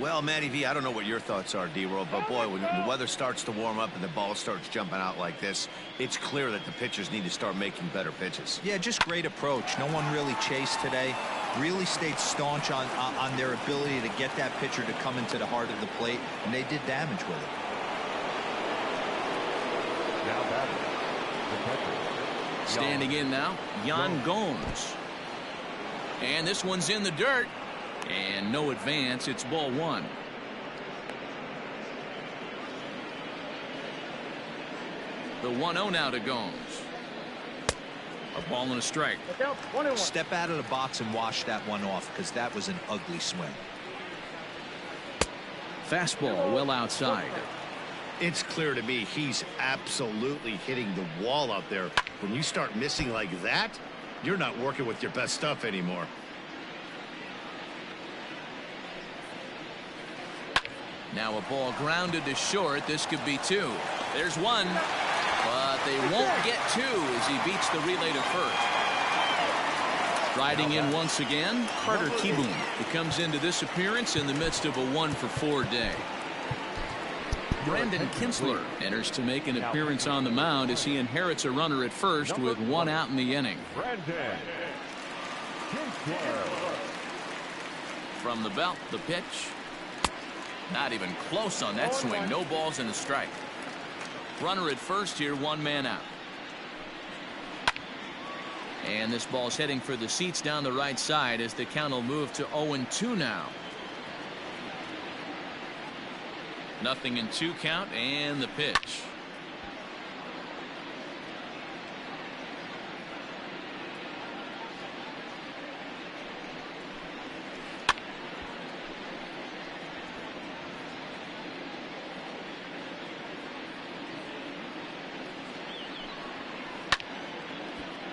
Well, Matty V, I don't know what your thoughts are, D-Roll, but boy, when the weather starts to warm up and the ball starts jumping out like this, it's clear that the pitchers need to start making better pitches. Yeah, just great approach. No one really chased today. Really stayed staunch on their ability to get that pitcher to come into the heart of the plate, and they did damage with it. Now batting, the catcher. Standing in now, Yan Gomes. And this one's in the dirt. And no advance. It's ball 1. The 1-0 now to Gomes. A ball and a strike. Look out, 1-1. Step out of the box and wash that one off, because that was an ugly swing. Fastball well outside. It's clear to me he's absolutely hitting the wall out there. When you start missing like that, you're not working with your best stuff anymore. Now a ball grounded to short. This could be 2. There's 1. But they won't get 2 as he beats the relay to first. Riding in once again, Carter Kieboom, who comes into this appearance in the midst of a 1 for 4 day. Brandon Kinsler enters to make an appearance on the mound as he inherits a runner at first with 1 out in the inning. Brandon Kinsler. From the belt, the pitch. Not even close on that swing. No balls and a strike. Runner at first here, 1 man out. And this ball's heading for the seats down the right side as the count will move to 0-2 now. Nothing in 2 count, and the pitch.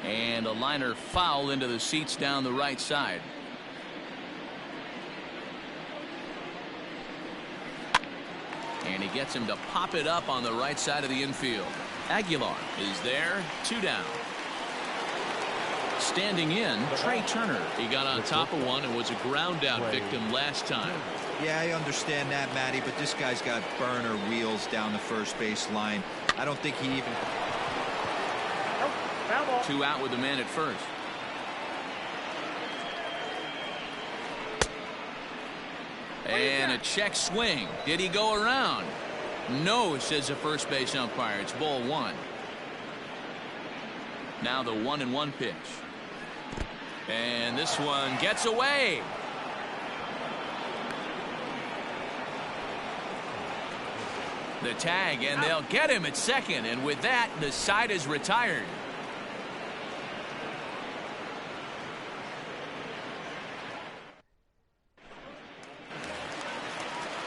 And a liner foul into the seats down the right side. And he gets him to pop it up on the right side of the infield. Aguilar is there, 2 down. Standing in, Trey Turner. He got on top of one and was a ground out victim last time. Yeah, I understand that, Matty, but this guy's got burner wheels down the first base line. I don't think he even... 2 out with the man at first. And a check swing. Did he go around? No, says the first base umpire. It's ball 1. Now the 1-1 pitch. And this one gets away. The tag, and they'll get him at second. And with that, the side is retired.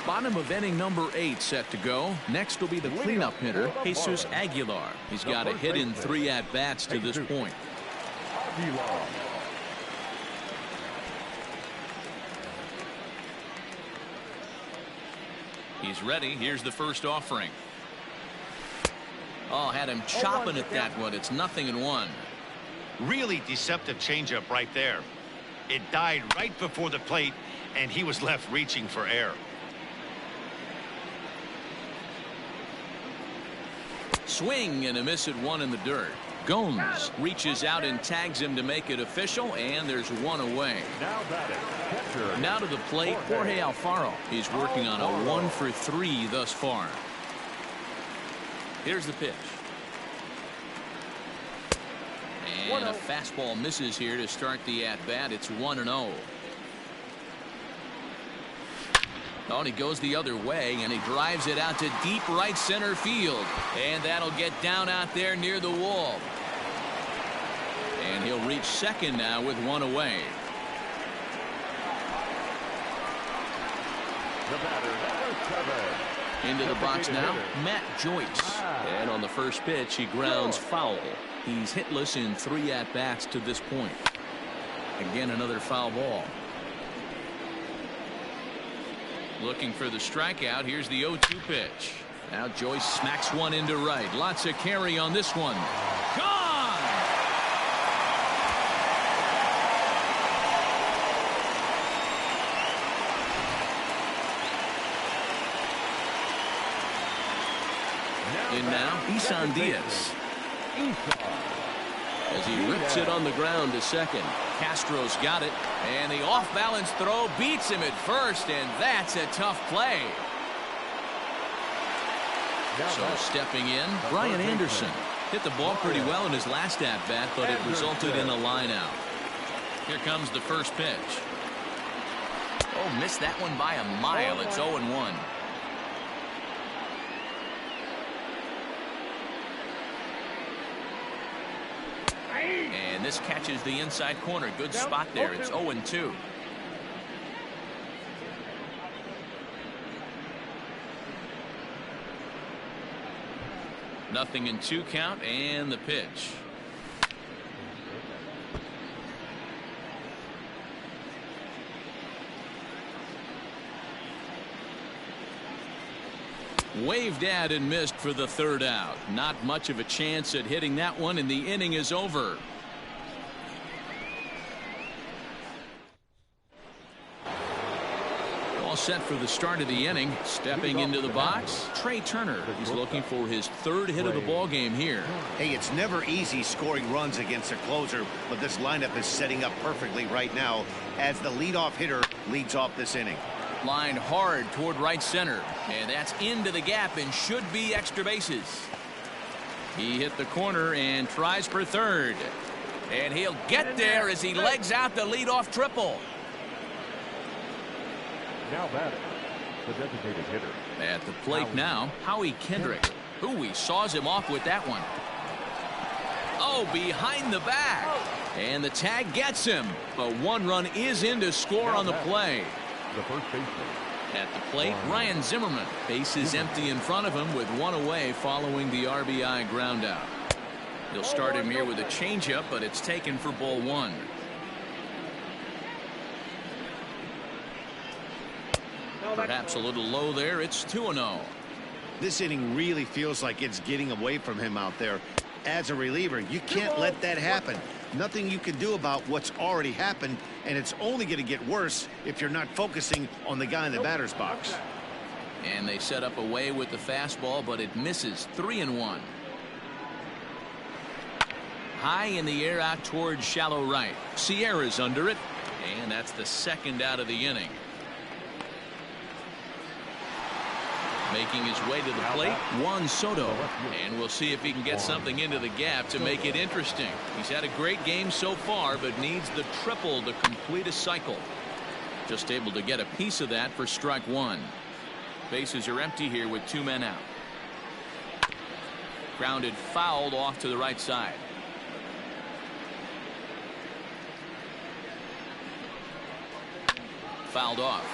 Bottom of inning number 8 set to go. Next will be the cleanup hitter, Jesus Aguilar. He's got a hit in 3 at-bats to this point. Aguilar. He's ready. Here's the first offering. Oh, had him chopping at that one. It's 0-1. Really deceptive changeup right there. It died right before the plate, and he was left reaching for air. Swing and a miss at one in the dirt. Gomes reaches out and tags him to make it official, and there's one away. Now to the plate, Jorge Alfaro. He's working on a 1-for-3 thus far. Here's the pitch. And a fastball misses here to start the at-bat. It's 1-0. Oh, and he goes the other way, and he drives it out to deep right center field. And that'll get down out there near the wall. And he'll reach second now with one away. The batter, #7. Into the box now, Matt Joyce. And on the first pitch, he grounds foul. He's hitless in 3 at-bats to this point. Again, another foul ball. Looking for the strikeout. Here's the 0-2 pitch. Now Joyce smacks one into right. Lots of carry on this one. Gone! And now Isan Diaz. As he rips it on the ground to second. Castro's got it, and the off-balance throw beats him at first, and that's a tough play. So stepping in, Brian Anderson hit the ball pretty well in his last at-bat, but it resulted in a line-out. Here comes the first pitch. Oh, missed that one by a mile. It's 0-1. And this catches the inside corner. Good spot there. It's 0-2. Nothing in 2 count, and the pitch. Waved at and missed for the 3rd out. Not much of a chance at hitting that one, and the inning is over. All set for the start of the inning. Stepping into the box, Trey Turner. He's looking for his 3rd hit of the ball game here. Hey, it's never easy scoring runs against a closer, but this lineup is setting up perfectly right now as the leadoff hitter leads off this inning. Lined hard toward right center, and that's into the gap and should be extra bases. He hit the corner and tries for 3rd, and he'll get there as he legs out the leadoff triple. Now batting, the designated hitter. At the plate now, Howie Kendrick. Ooh, he saws him off with that one. Oh, behind the back, and the tag gets him. A 1-run is in to score on the play. The first baseman. At the plate, Ryan Zimmerman. Base is empty in front of him with one away following the RBI ground out. He'll start him here with a changeup, but it's taken for ball 1. Perhaps a little low there. It's 2-0. This inning really feels like it's getting away from him out there. As a reliever, you can't let that happen. Nothing you can do about what's already happened, and it's only going to get worse if you're not focusing on the guy in the batter's box. And they set up away with the fastball, but it misses. 3-1. High in the air out towards shallow right. Sierra's under it, and that's the 2nd out of the inning. Making his way to the plate, Juan Soto. And we'll see if he can get something into the gap to make it interesting. He's had a great game so far, but needs the triple to complete a cycle. Just able to get a piece of that for strike 1. Bases are empty here with 2 men out. Grounded fouled off to the right side. Fouled off.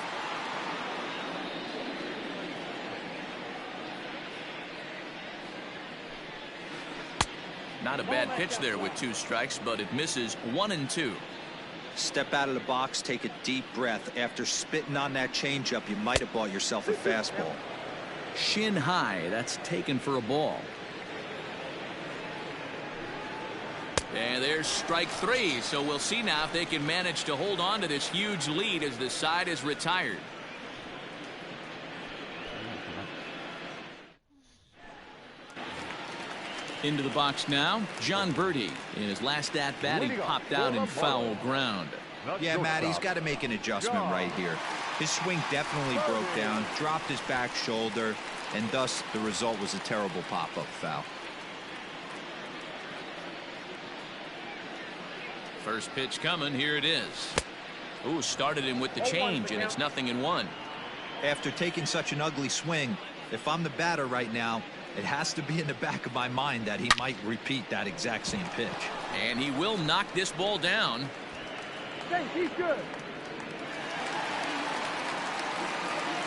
Not a bad pitch there with 2 strikes, but it misses. 1-2. Step out of the box, take a deep breath. After spitting on that changeup, you might have bought yourself a fastball. Shin high. That's taken for a ball. And there's strike 3. So we'll see now if they can manage to hold on to this huge lead as the side is retired. Into the box now, John Birdie. In his last at-bat, he popped out in foul ground. Yeah, Matt, he's got to make an adjustment right here. His swing definitely broke down, dropped his back shoulder, and thus the result was a terrible pop-up foul. First pitch coming. Here it is. Ooh, started him with the change, and it's 0-1. After taking such an ugly swing, if I'm the batter right now, it has to be in the back of my mind that he might repeat that exact same pitch. And he will knock this ball down. Thanks, he's good.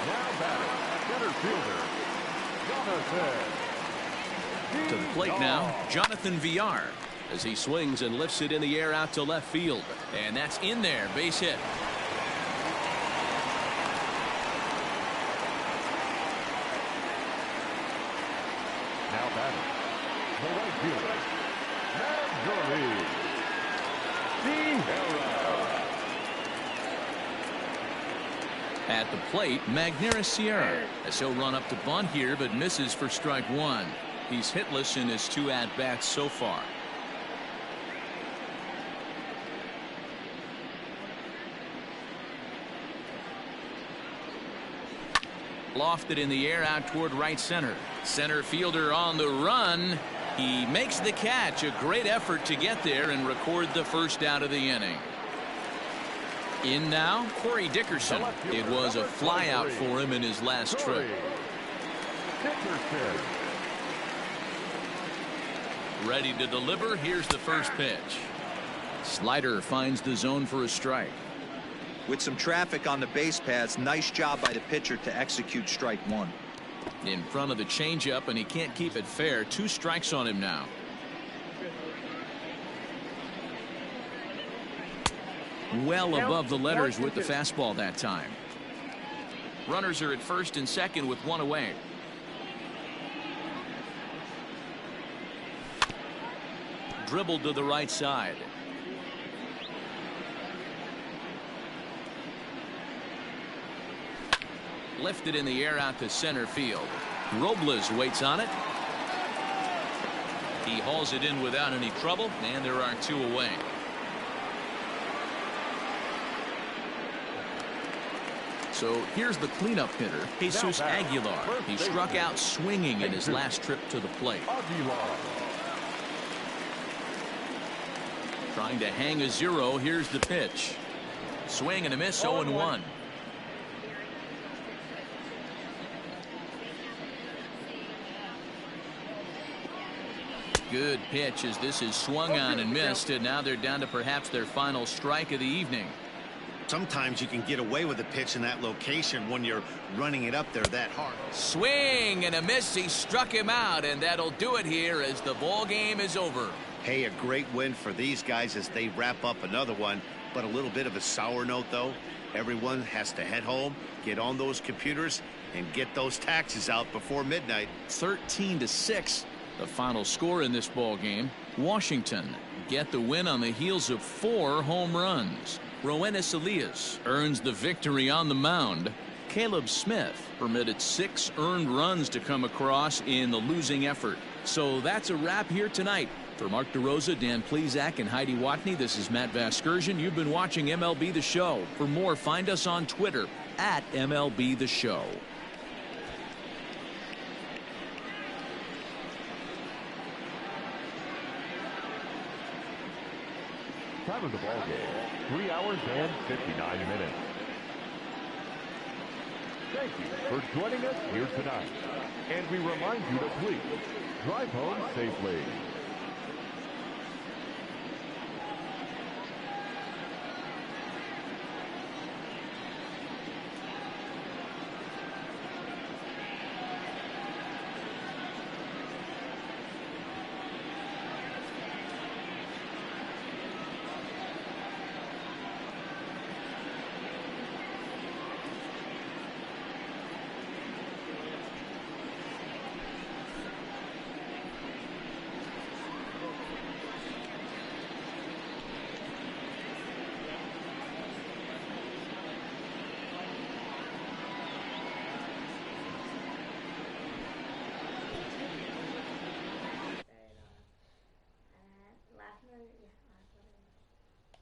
Now batting, center fielder, Jonathan. To the plate now, Jonathan Villar, as he swings and lifts it in the air out to left field. And that's in there, base hit. Now batting, the right fielder, Marjorie. At the plate, Magneuris Sierra, as he'll run up to bunt here, but misses for strike 1. He's hitless in his 2 at-bats so far. Lofted in the air out toward right center. Center fielder on the run. He makes the catch. A great effort to get there and record the first out of the inning. In now, Corey Dickerson. It was a flyout for him in his last trip. Ready to deliver. Here's the first pitch. Slider finds the zone for a strike. With some traffic on the base paths, nice job by the pitcher to execute strike 1. In front of the changeup, and he can't keep it fair. 2 strikes on him now. Well above the letters with the fastball that time. Runners are at first and second with 1 away. Dribbled to the right side. Lifted in the air out to center field. Robles waits on it. He hauls it in without any trouble, and there are 2 away. So here's the cleanup hitter, Jesus Aguilar. He struck out swinging in his last trip to the plate. Trying to hang a 0. Here's the pitch. Swing and a miss, 0-1. Good pitch as this is swung on and missed, and now they're down to perhaps their final strike of the evening. Sometimes you can get away with a pitch in that location when you're running it up there that hard. Swing and a miss. He struck him out, and that'll do it here as the ball game is over. Hey, a great win for these guys as they wrap up another one, but a little bit of a sour note though. Everyone has to head home, get on those computers, and get those taxes out before midnight. 13-6. The final score in this ball game. Washington get the win on the heels of 4 home runs. Roenis Elias earns the victory on the mound. Caleb Smith permitted 6 earned runs to come across in the losing effort. So that's a wrap here tonight. For Mark DeRosa, Dan Plesac, and Heidi Watney, this is Matt Vasgersian. You've been watching MLB The Show. For more, find us on Twitter at MLB The Show. Time of the ball game, 3 hours and 59 minutes. Thank you for joining us here tonight. And we remind you to please drive home safely.